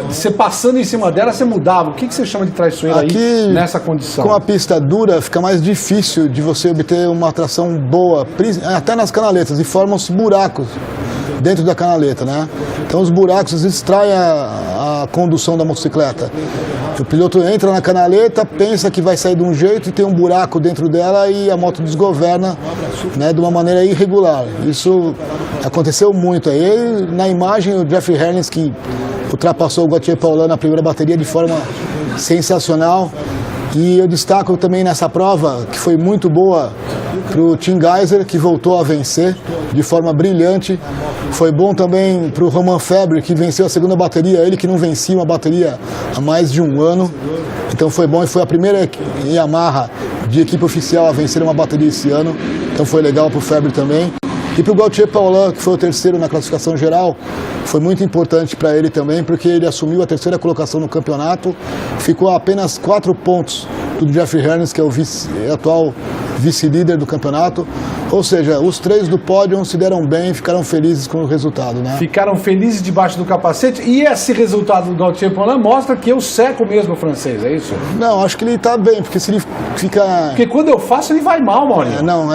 você passando em cima dela, você mudava. O que você chama de traiçoeiro aí nessa condição? Com a pista dura, fica mais difícil de você obter uma tração boa, até nas canaletas, e formam-se buracos dentro da canaleta, né? Então os buracos às vezes traem a condução da motocicleta. O piloto entra na canaleta, pensa que vai sair de um jeito e tem um buraco dentro dela e a moto desgoverna, né, de uma maneira irregular. Isso aconteceu muito. Aí na imagem o Jeffrey Herlings, que ultrapassou o Gauthier Paulin na primeira bateria de forma sensacional. E eu destaco também nessa prova, que foi muito boa, para o Tim Gajser, que voltou a vencer. de forma brilhante. Foi bom também para o Romain Febvre, que venceu a segunda bateria, ele que não vencia uma bateria há mais de um ano. Então foi bom e foi a primeira Yamaha de equipe oficial a vencer uma bateria esse ano. Então foi legal para o Febvre também. E para o Gauthier Paulin, que foi o terceiro na classificação geral, foi muito importante para ele também, porque ele assumiu a terceira colocação no campeonato, ficou a apenas 4 pontos do Jeffrey Herlings, que é o atual vice-líder do campeonato. Ou seja, os 3 do pódio se deram bem, ficaram felizes com o resultado, né? Ficaram felizes debaixo do capacete. E esse resultado do Gauthier Paulin mostra que eu seco mesmo o francês, é isso? Não, acho que ele está bem, porque se ele fica... Porque quando eu faço, ele vai mal, Maurinho. Não,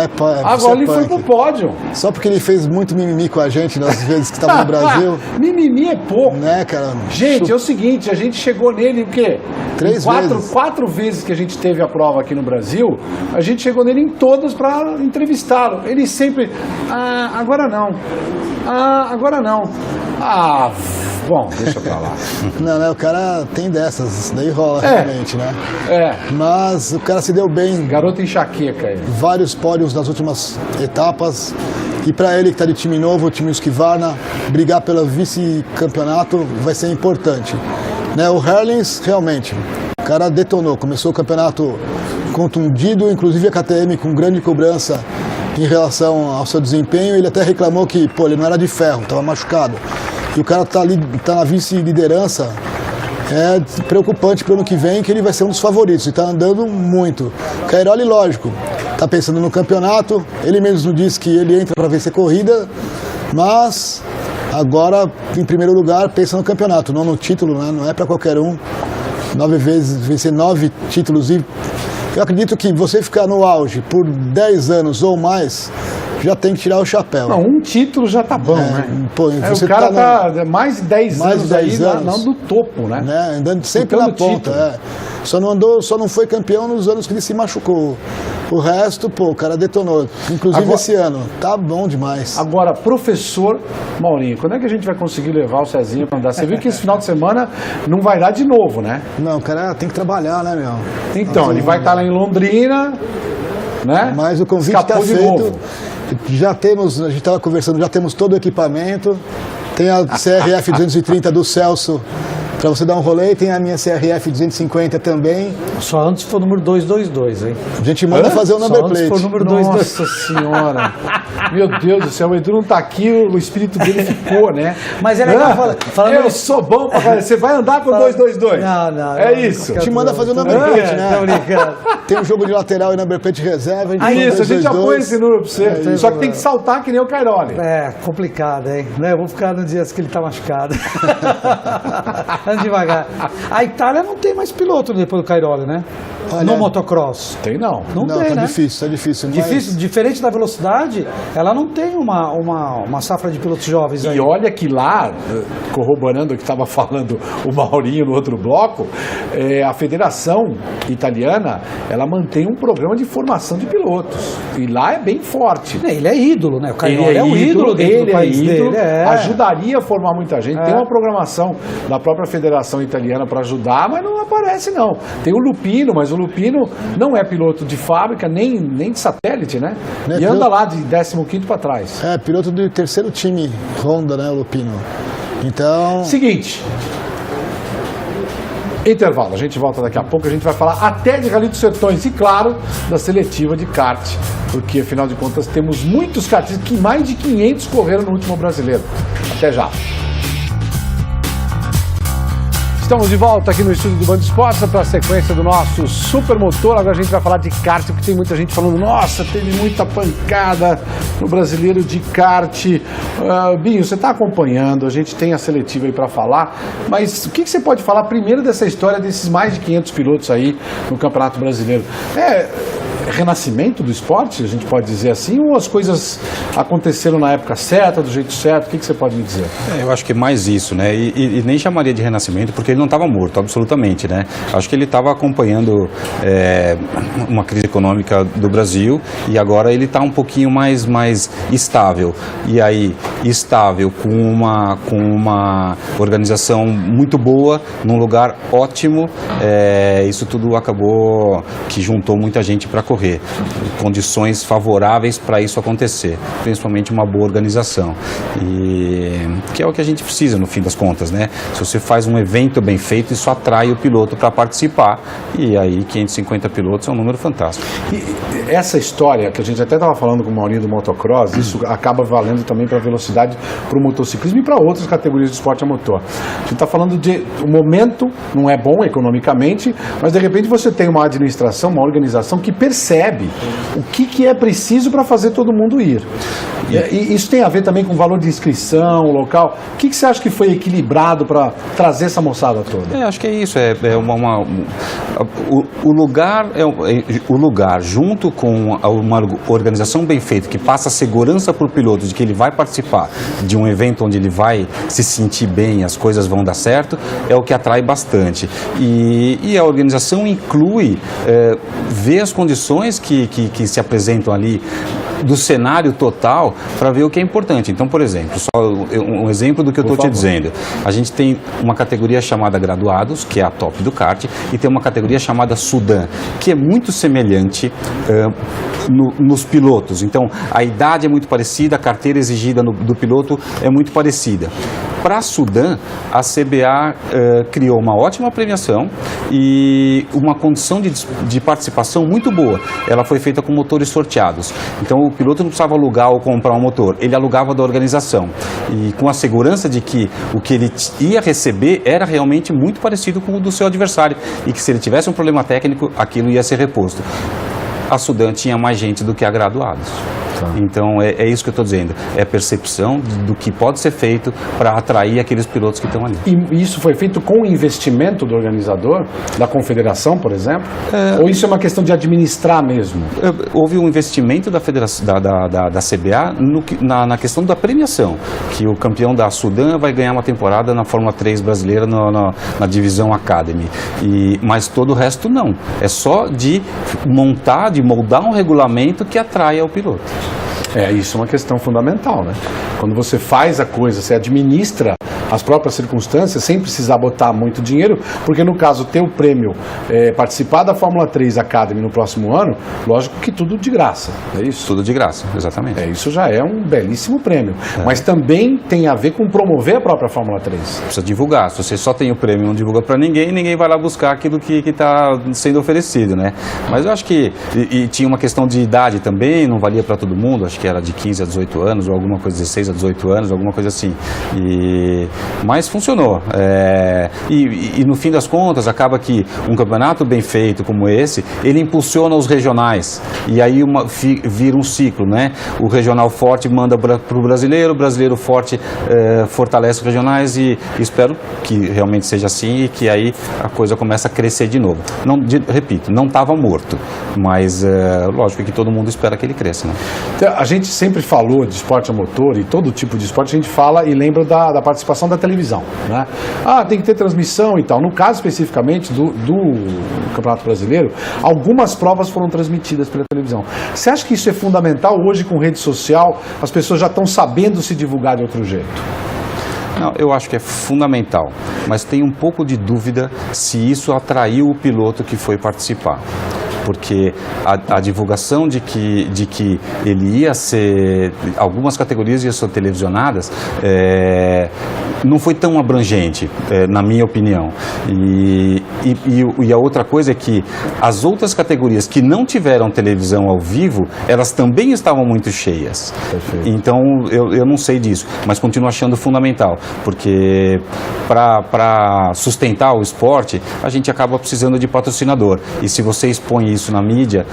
agora ele foi pro pódio. Só porque ele fez muito mimimi com a gente nas vezes que estava no Brasil. Mimimi é pouco. Né, cara? Gente, é o seguinte, a gente chegou nele o quê? 3 vezes. 4 vezes que a gente teve a prova aqui no Brasil, a gente chegou nele em todas para entrevistá-lo. Ele sempre, agora não. Agora não. Bom, deixa pra lá. Não, o cara tem dessas, isso daí rola realmente, né? Mas o cara se deu bem. Garoto enxaqueca aí. Vários pódios nas últimas etapas. E para ele que está de time novo, o time Husqvarna, brigar pelo vice-campeonato vai ser importante. Né, o Herlings, realmente, o cara detonou. Começou o campeonato contundido, inclusive a KTM com grande cobrança em relação ao seu desempenho. Ele até reclamou que ele não era de ferro, estava machucado. E o cara tá na vice-liderança. É preocupante para o ano que vem, que ele vai ser um dos favoritos e está andando muito. Cairoli, lógico, está pensando no campeonato. Ele mesmo disse que ele entra para vencer corrida, mas agora, em primeiro lugar, pensa no campeonato, não no título, né? Não é para qualquer um. 9 vezes, vencer 9 títulos. E eu acredito que você ficar no auge por 10 anos ou mais, já tem que tirar o chapéu. Não, um título já tá bom, né? Você o cara tá mais de 10 anos aí no topo, né? Andando sempre na ponta. Só não foi campeão nos anos que ele se machucou. O resto, o cara detonou. Inclusive agora, esse ano. Tá bom demais. Agora, professor Maurinho, quando é que a gente vai conseguir levar o Cezinha para andar? Você viu que esse final de semana não vai dar de novo, né? Não, o cara tem que trabalhar, né, meu? Então, ele vai estar lá em Londrina, né? Mas o convite está feito. Já temos, a gente estava conversando, já temos todo o equipamento. Tem a CRF 230 do Celso para você dar um rolê, tem a minha CRF 250 também. Só antes for o número 222, hein? A gente manda fazer o number plate. Só antes for o número 222. Nossa senhora. Meu Deus do céu, o Edu não tá aqui, o espírito dele ficou, né? Mas é legal falando... Eu sou bom pra fazer. Você vai andar com o 222? Não. É isso. A gente manda fazer o number plate, né? Tem um jogo de lateral e number plate reserva. A gente já põe esse número pra você. Só que tem que saltar que nem o Cairoli. É, complicado, hein? Eu vou ficar no dia que ele tá machucado. Anda devagar. A Itália não tem mais piloto depois do Cairoli, né? Olha, no motocross. Tem não. Não tem, tá né? difícil. Difícil, diferente da velocidade, ela não tem uma safra de pilotos jovens aí. E olha que lá, corroborando o que estava falando o Maurinho no outro bloco, a Federação Italiana, ela mantém um programa de formação de pilotos. E lá é bem forte. Ele é ídolo, né? O Cairoli é o ídolo dentro do país dele. Ajudaria a formar muita gente. Tem uma programação da própria Federação Italiana para ajudar, mas não aparece não. Tem o Lupino, mas o Lupino não é piloto de fábrica, nem de satélite, né? E anda lá de 15º para trás. É, piloto do terceiro time Honda, né, o Lupino. Então... Seguinte... Intervalo, a gente volta daqui a pouco, a gente vai falar até de Rally dos Sertões e, claro, da seletiva de kart, porque, afinal de contas, temos muitos kartistas, que mais de 500 correram no último Brasileiro. Até já. Estamos de volta aqui no estúdio do Band Esportes para a sequência do nosso Supermotor. Agora a gente vai falar de kart, porque tem muita gente falando, nossa, teve muita pancada no Brasileiro de kart. Binho, você está acompanhando, a gente tem a seletiva aí para falar, mas o que você pode falar primeiro dessa história desses mais de 500 pilotos aí no Campeonato Brasileiro? Renascimento do esporte, a gente pode dizer assim, ou as coisas aconteceram na época certa, do jeito certo? O que você pode me dizer? Eu acho que é mais isso, né? E nem chamaria de renascimento, porque ele não estava morto, absolutamente, né? Acho que ele estava acompanhando uma crise econômica do Brasil e agora ele está um pouquinho mais estável. E aí, estável, com uma organização muito boa, num lugar ótimo, isso tudo acabou que juntou muita gente para correr. ocorrer, condições favoráveis para isso acontecer, principalmente uma boa organização, e que é o que a gente precisa no fim das contas, né? Se você faz um evento bem feito, isso atrai o piloto para participar, e aí 550 pilotos é um número fantástico. E essa história que a gente até estava falando com o Maurinho do motocross, isso acaba valendo também para a velocidade, para o motociclismo e para outras categorias de esporte a motor. A gente está falando de o momento não é bom economicamente, mas de repente você tem uma administração, uma organização que percebe o que é preciso para fazer todo mundo ir. E isso tem a ver também com o valor de inscrição, local. O que você acha que foi equilibrado para trazer essa moçada toda? Acho que é isso. O lugar, junto com uma organização bem feita, que passa a segurança para o piloto de que ele vai participar de um evento onde ele vai se sentir bem, as coisas vão dar certo, é o que atrai bastante. E a organização inclui ver as condições que se apresentam ali do cenário total para ver o que é importante. Então, por exemplo, só um exemplo do que eu estou te dizendo. A gente tem uma categoria chamada graduados, que é a top do kart, e tem uma categoria chamada Sudan, que é muito semelhante nos pilotos. Então, a idade é muito parecida, a carteira exigida do piloto é muito parecida. Para a Sudan, a CBA criou uma ótima premiação e uma condição de participação muito boa. Ela foi feita com motores sorteados. Então, o piloto não precisava alugar ou comprar um motor, ele alugava da organização. E com a segurança de que o que ele ia receber era realmente muito parecido com o do seu adversário e que se ele tivesse um problema técnico, aquilo ia ser reposto. A Sudan tinha mais gente do que a graduados. Então é isso que eu estou dizendo, é a percepção do que pode ser feito para atrair aqueles pilotos que estão ali. E isso foi feito com o investimento do organizador, da confederação, por exemplo? Ou isso é uma questão de administrar mesmo? Houve um investimento da CBA na questão da premiação, que o campeão da Sudan vai ganhar uma temporada na Fórmula 3 brasileira na divisão Academy, mas todo o resto não, é só de moldar um regulamento que atraia o piloto. Isso é uma questão fundamental, né? Quando você faz a coisa, você administra as próprias circunstâncias sem precisar botar muito dinheiro, porque no caso ter o prêmio, participar da Fórmula 3 Academy no próximo ano, lógico que tudo de graça, é isso? Tudo de graça, exatamente. Isso já é um belíssimo prêmio, mas também tem a ver com promover a própria Fórmula 3. Precisa divulgar, se você só tem o prêmio e não divulga para ninguém vai lá buscar aquilo que está sendo oferecido, né? Mas eu acho que, e tinha uma questão de idade também, não valia para todo mundo, acho que era de 15 a 18 anos, ou alguma coisa, 16 a 18 anos, alguma coisa assim. Mas funcionou. E no fim das contas, acaba que um campeonato bem feito como esse, ele impulsiona os regionais. E aí vira um ciclo, né? O regional forte manda para o brasileiro forte fortalece os regionais e espero que realmente seja assim e que aí a coisa começa a crescer de novo. Repito, não estava morto, mas lógico que todo mundo espera que ele cresça, né? A gente sempre falou de esporte a motor e todo tipo de esporte, a gente fala e lembra da participação da televisão, né? Tem que ter transmissão e tal. No caso especificamente do Campeonato Brasileiro, algumas provas foram transmitidas pela televisão. Você acha que isso é fundamental hoje com rede social? As pessoas já estão sabendo se divulgar de outro jeito? Não, eu acho que é fundamental, mas tenho um pouco de dúvida se isso atraiu o piloto que foi participar. Porque a divulgação de que ele ia ser, algumas categorias iam ser televisionadas, não foi tão abrangente, na minha opinião. E a outra coisa é que as outras categorias que não tiveram televisão ao vivo, elas também estavam muito cheias. Perfeito. Então eu não sei disso, mas continuo achando fundamental, porque para sustentar o esporte, a gente acaba precisando de patrocinador. E se você expõe isso na mídia,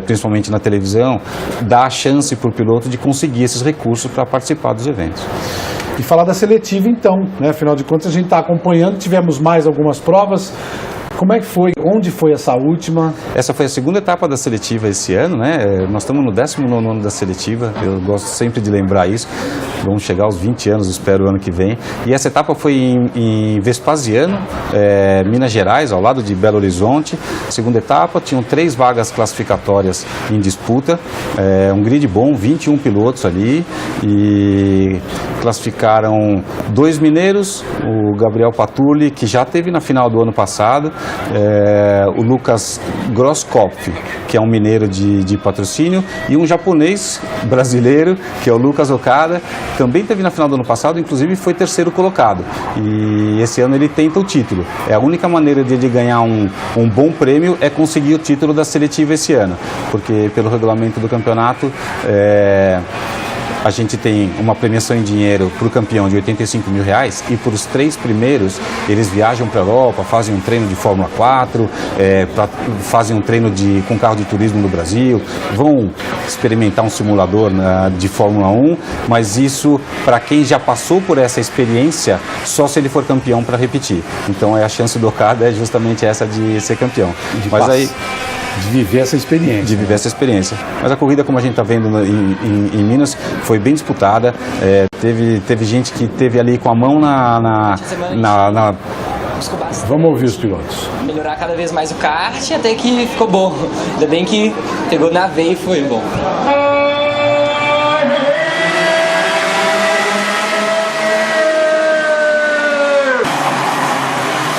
principalmente na televisão, dá a chance para o piloto de conseguir esses recursos para participar dos eventos. E falar da seletiva então, né? Afinal de contas a gente está acompanhando, tivemos mais algumas provas. Como é que foi? Onde foi essa última? Essa foi a segunda etapa da seletiva esse ano, né? Nós estamos no 19º ano da seletiva, eu gosto sempre de lembrar isso. Vamos chegar aos 20 anos, espero, o ano que vem. E essa etapa foi em Vespasiano, Minas Gerais, ao lado de Belo Horizonte. Segunda etapa, tinham 3 vagas classificatórias em disputa. Um grid bom, 21 pilotos ali. E classificaram 2 mineiros, o Gabriel Patulli, que já esteve na final do ano passado, o Lucas Grosskopf, que é um mineiro de patrocínio, e um japonês brasileiro, que é o Lucas Okada, também teve na final do ano passado, inclusive foi terceiro colocado. E esse ano ele tenta o título. É a única maneira de ele ganhar um bom prêmio é conseguir o título da seletiva esse ano, porque pelo regulamento do campeonato a gente tem uma premiação em dinheiro para o campeão de R$85 mil e para os 3 primeiros eles viajam para a Europa, fazem um treino de Fórmula 4, fazem um treino com carro de turismo no Brasil, vão experimentar um simulador de Fórmula 1, mas isso para quem já passou por essa experiência, só se ele for campeão para repetir. Então a chance do Okada é justamente essa de ser campeão. De viver essa experiência. De viver essa experiência. Mas a corrida, como a gente está vendo em Minas, foi bem disputada. Teve gente que teve ali com a mão Vamos ouvir os pilotos. Melhorar cada vez mais o kart até que ficou bom. Ainda bem que pegou na veia e foi bom.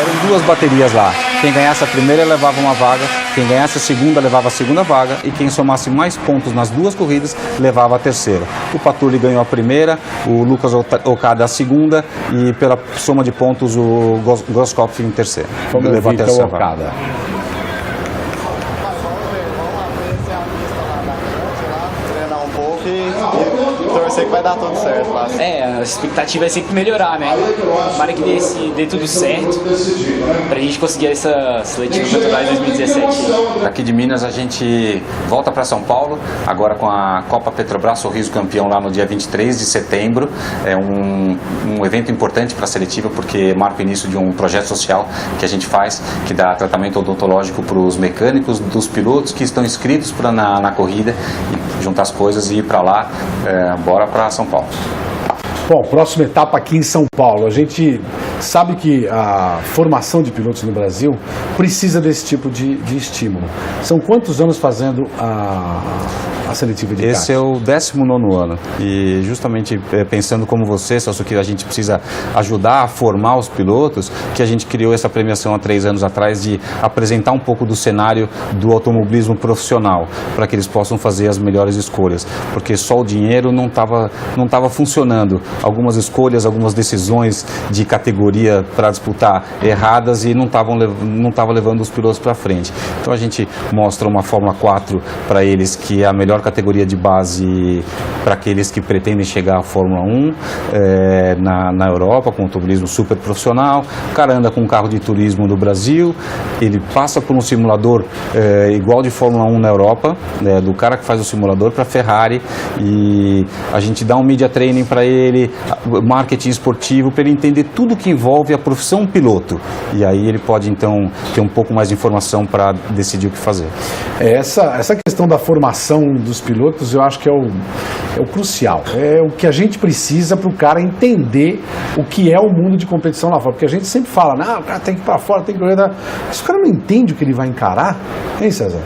Eram 2 baterias lá. Quem ganhasse a primeira levava uma vaga, quem ganhasse a segunda levava a segunda vaga e quem somasse mais pontos nas 2 corridas levava a terceira. O Patulli ganhou a primeira, o Lucas Okada a segunda e pela soma de pontos o Grosskopf em terceiro. Vamos levar a terceira Okada. Torcer que vai dar tudo certo lá. A expectativa é sempre melhorar, né? Tomara que dê tudo certo pra gente conseguir essa seletiva natural em 2017. Daqui de Minas a gente volta para São Paulo, agora com a Copa Petrobras Sorriso Campeão lá no dia 23 de setembro. É um evento importante para a seletiva porque marca o início de um projeto social que a gente faz, que dá tratamento odontológico para os mecânicos, dos pilotos que estão inscritos na corrida, e juntar as coisas e ir para lá. Bora para São Paulo. Bom, próxima etapa aqui em São Paulo. A gente sabe que a formação de pilotos no Brasil precisa desse tipo de estímulo. São quantos anos fazendo a seletiva de kart? Esse é o 19º ano. E justamente pensando como você, Celso, que a gente precisa ajudar a formar os pilotos, que a gente criou essa premiação há 3 anos atrás de apresentar um pouco do cenário do automobilismo profissional, para que eles possam fazer as melhores escolhas. Porque só o dinheiro não estava funcionando. Algumas escolhas, algumas decisões de categoria para disputar erradas e não estava levando os pilotos para frente. Então a gente mostra uma Fórmula 4 para eles, que é a melhor categoria de base para aqueles que pretendem chegar à Fórmula 1 na Europa, com automobilismo super profissional. O cara anda com um carro de turismo no Brasil, ele passa por um simulador igual de Fórmula 1 na Europa, do cara que faz o simulador para a Ferrari, e a gente dá um media training para ele, marketing esportivo, para ele entender tudo que envolve a profissão piloto. E aí ele pode então ter um pouco mais de informação para decidir o que fazer. Essa questão da formação dos pilotos, eu acho que é o crucial. É o que a gente precisa para o cara entender o que é o mundo de competição lá fora. Porque a gente sempre fala, o cara tem que ir para fora, tem que correr. Se o cara não entende o que ele vai encarar, hein, César?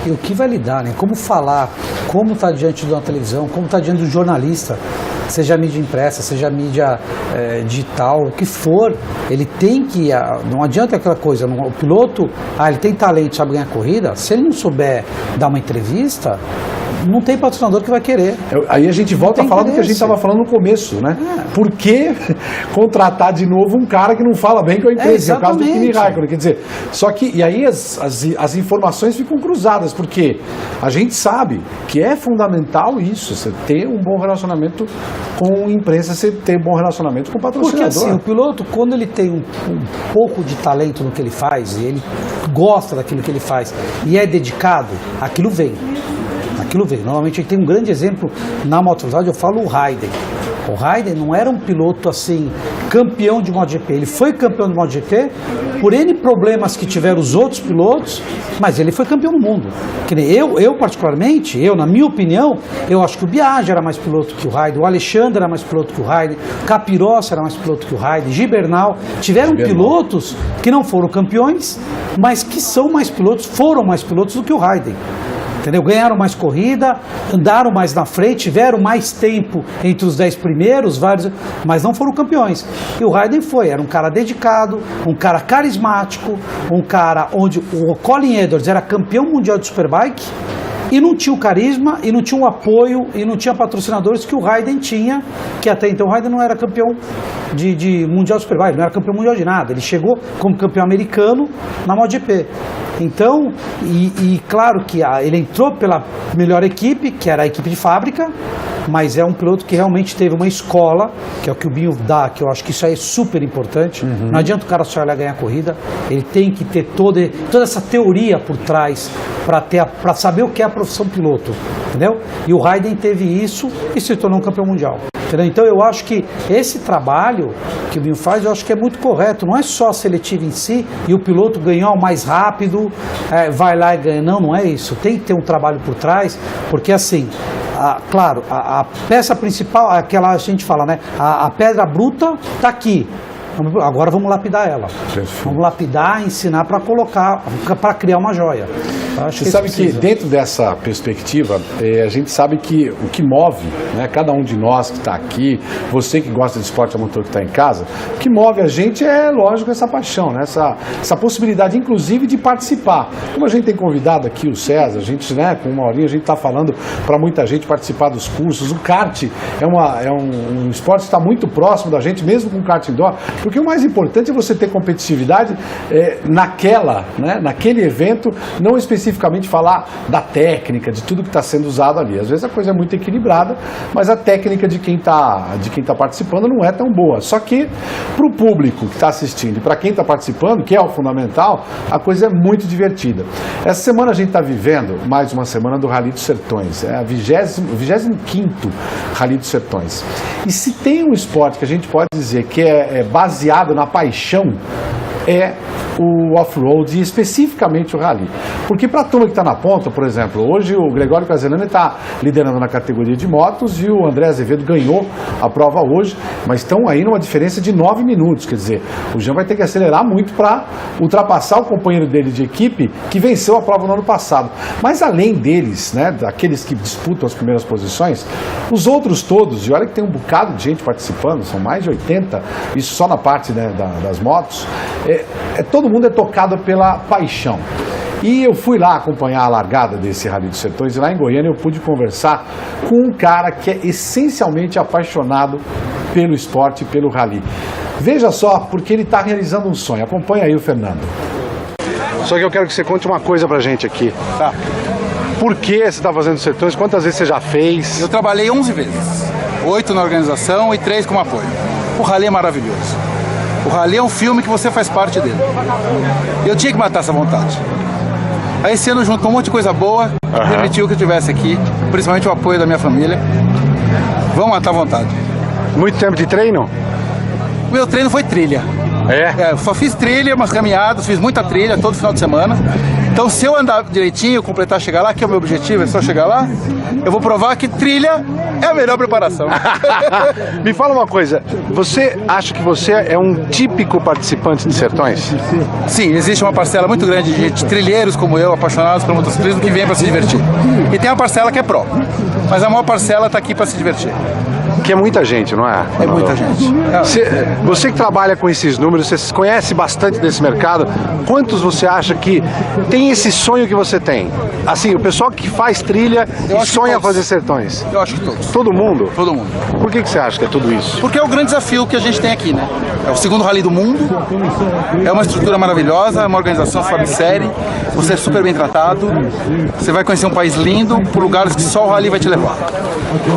E o que vai lidar, né? Como falar, como está diante de uma televisão, como está diante do jornalista, seja a mídia impressa, seja a mídia digital, o que for, ele tem que, não adianta aquela coisa, o piloto, ele tem talento, sabe ganhar corrida, se ele não souber dar uma entrevista, não tem patrocinador que vai querer. Aí a gente volta a falar do que a gente estava falando no começo, né? Por que contratar de novo um cara que não fala bem com a empresa? É o caso do Kimi Raikkonen. Quer dizer, só que, e aí as informações ficam cruzadas, porque a gente sabe que é fundamental isso, você ter um bom relacionamento com a imprensa, você ter um bom relacionamento com o patrocinador. Porque assim, o piloto, quando ele tem um pouco de talento no que ele faz, e ele gosta daquilo que ele faz, e é dedicado, aquilo vem. Normalmente tem um grande exemplo na MotoGP, eu falo o Raiden. O Raiden não era um piloto assim, campeão de MotoGP. Ele foi campeão de MotoGP por N problemas que tiveram os outros pilotos, mas ele foi campeão do mundo. Que nem eu particularmente, na minha opinião, eu acho que o Biaggi era mais piloto que o Raiden, o Alexandre era mais piloto que o Raiden, o Capirossi era mais piloto que o Raiden, Gibernal. Tiveram pilotos que não foram campeões, mas que são mais pilotos, foram mais pilotos do que o Raiden. Entendeu? Ganharam mais corrida, andaram mais na frente, tiveram mais tempo entre os 10 primeiros, mas não foram campeões. E o Hayden era um cara dedicado, um cara carismático, um cara onde o Colin Edwards era campeão mundial de Superbike e não tinha o carisma, e não tinha o apoio, e não tinha patrocinadores que o Hayden tinha, que até então o Hayden não era campeão de mundial de Superbike, não era campeão mundial de nada. Ele chegou como campeão americano na MotoGP. Então, claro que ele entrou pela melhor equipe, que era a equipe de fábrica, mas é um piloto que realmente teve uma escola, que é o que o Binho dá, que eu acho que isso aí é super importante. Não adianta o cara só olhar ganhar corrida, ele tem que ter toda essa teoria por trás para saber o que é a profissão piloto, entendeu? E o Hayden teve isso e se tornou um campeão mundial. Entendeu? Então eu acho que esse trabalho que o Binho faz, eu acho que é muito correto. Não é só a seletiva em si e o piloto ganhar o mais rápido, vai lá e ganha. Não é isso. Tem que ter um trabalho por trás, porque assim, claro, a peça principal, aquela a gente fala, né? A pedra bruta está aqui. Agora vamos lapidar ela. Vamos lapidar, ensinar para colocar, para criar uma joia. Você sabe que dentro dessa perspectiva, a gente sabe que o que move, né, cada um de nós que está aqui, você que gosta de esporte a motor que está em casa, o que move a gente é, lógico, essa paixão, né, essa possibilidade, inclusive, de participar. Como a gente tem convidado aqui o César, a gente, né, com uma horinha, a gente está falando para muita gente participar dos cursos. O kart é um esporte que está muito próximo da gente, mesmo com o kart indoor, porque o mais importante é você ter competitividade naquele evento, não especificamente falar da técnica, de tudo que está sendo usado ali. Às vezes a coisa é muito equilibrada, mas a técnica de quem tá participando não é tão boa. Só que para o público que está assistindo e para quem está participando, que é o fundamental, a coisa é muito divertida. Essa semana a gente está vivendo mais uma semana do Rally dos Sertões, é a 25º Rally dos Sertões. E se tem um esporte que a gente pode dizer que é baseado na paixão, é o off-road e especificamente o rally. Porque para a turma que está na ponta, por exemplo, hoje o Gregório Caselani está liderando na categoria de motos e o André Azevedo ganhou a prova hoje, mas estão aí numa diferença de 9 minutos, quer dizer, o Jean vai ter que acelerar muito para ultrapassar o companheiro dele de equipe que venceu a prova no ano passado. Mas além deles, né, daqueles que disputam as primeiras posições, os outros todos, e olha que tem um bocado de gente participando, são mais de 80, isso só na parte, né, das motos, todo mundo é tocado pela paixão. E eu fui lá acompanhar a largada desse Rally dos Sertões e lá em Goiânia eu pude conversar com um cara que é essencialmente apaixonado pelo esporte e pelo rally. Veja só, porque ele está realizando um sonho. Acompanha aí o Fernando. Só que eu quero que você conte uma coisa pra gente aqui. Tá. Por que você está fazendo Sertões? Quantas vezes você já fez? Eu trabalhei 11 vezes. 8 na organização e 3 como apoio. O rally é maravilhoso. O rally é um filme que você faz parte dele. Eu tinha que matar essa vontade. Aí esse ano juntou um monte de coisa boa, permitiu que eu estivesse aqui, principalmente o apoio da minha família. Vamos matar a vontade. Muito tempo de treino? Meu treino foi trilha. Eu só fiz trilha, umas caminhadas, fiz muita trilha todo final de semana. Então se eu andar direitinho, completar, chegar lá, que é o meu objetivo, é só chegar lá, eu vou provar que trilha é a melhor preparação. Me fala uma coisa, você acha que você é um típico participante de Sertões? Sim, existe uma parcela muito grande de trilheiros como eu, apaixonados pelo motociclismo, que vem para se divertir. E tem uma parcela que é pró, mas a maior parcela está aqui para se divertir. Que é muita gente, não é? É muita gente. Você que trabalha com esses números, você conhece bastante desse mercado, quantos você acha que tem esse sonho que você tem? Assim, o pessoal que faz trilha e sonha fazer Sertões. Eu acho que todos. Todo mundo? Todo mundo. Por que você acha que é tudo isso? Porque é o grande desafio que a gente tem aqui, né? É o segundo rally do mundo, é uma estrutura maravilhosa, é uma organização fora de série, você é super bem tratado, você vai conhecer um país lindo, por lugares que só o rally vai te levar.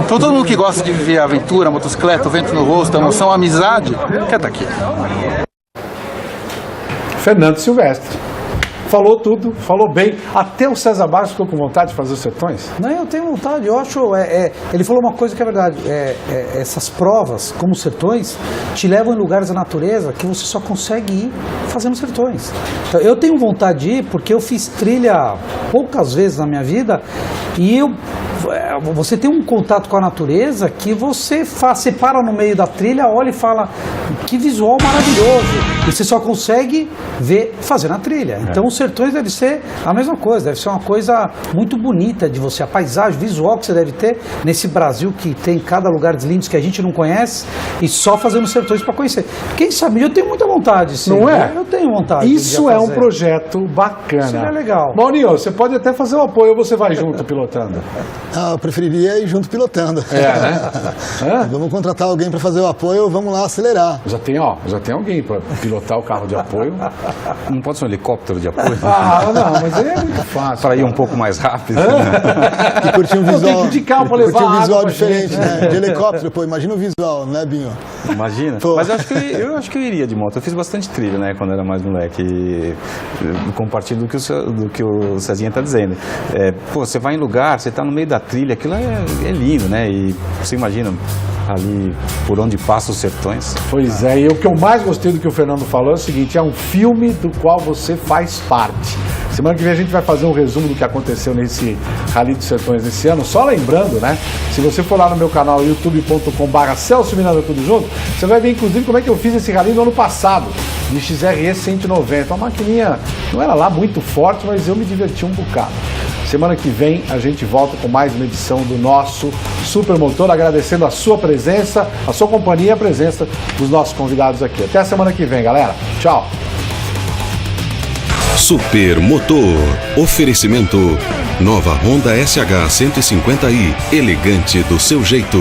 Então todo mundo que gosta de viver a aventura, a motocicleta, o vento no rosto, a emoção, a amizade, quer estar aqui. Fernando Silvestre. Falou tudo, falou bem. Até o César Barros ficou com vontade de fazer os Sertões? Não, eu tenho vontade. Eu acho... ele falou uma coisa que é verdade. Essas provas, como os Sertões, te levam em lugares da natureza que você só consegue ir fazendo Sertões. Então, eu tenho vontade de ir porque eu fiz trilha poucas vezes na minha vida e você tem um contato com a natureza que você para no meio da trilha, olha e fala que visual maravilhoso. E você só consegue ver fazendo a trilha. Então Sertões deve ser a mesma coisa, deve ser uma coisa muito bonita de você, a paisagem visual que você deve ter nesse Brasil que tem cada lugar lindo que a gente não conhece e só fazendo Sertões para conhecer. Quem sabe, eu tenho muita vontade, sim. Não é? Eu tenho vontade. Isso é um projeto bacana. Isso é legal. Maurinho, você pode até fazer o apoio ou você vai junto pilotando? Eu preferiria ir junto pilotando. Né? Vamos contratar alguém para fazer o apoio, vamos lá acelerar. Já tem alguém para pilotar o carro de apoio. Não pode ser um helicóptero de apoio? Não, mas aí é muito fácil. Para ir um pouco mais rápido. E curtir um visual. Tem que ir de carro para levar curtir um visual água diferente, né? De helicóptero, pô, imagina o visual, né, Binho? Imagina. Pô. Mas eu acho que eu iria de moto. Eu fiz bastante trilha, né, quando era mais moleque. E compartilho do que o Cezinha está dizendo. Você vai em lugar, você está no meio da trilha, aquilo é lindo, né? E você imagina ali por onde passa os sertões. Pois é, e o que eu mais gostei do que o Fernando falou é o seguinte, é um filme do qual você faz parte. Semana que vem a gente vai fazer um resumo do que aconteceu nesse Rally dos Sertões desse ano. Só lembrando, né, se você for lá no meu canal youtube.com/Celso Miranda tudo junto, você vai ver inclusive como é que eu fiz esse Rally no ano passado, de XRE 190. Uma maquininha não era lá muito forte, mas eu me diverti um bocado. Semana que vem a gente volta com mais uma edição do nosso Supermotor, agradecendo a sua presença, a sua companhia e a presença dos nossos convidados aqui. Até a semana que vem, galera. Tchau. Supermotor. Oferecimento. Nova Honda SH 150i. Elegante do seu jeito.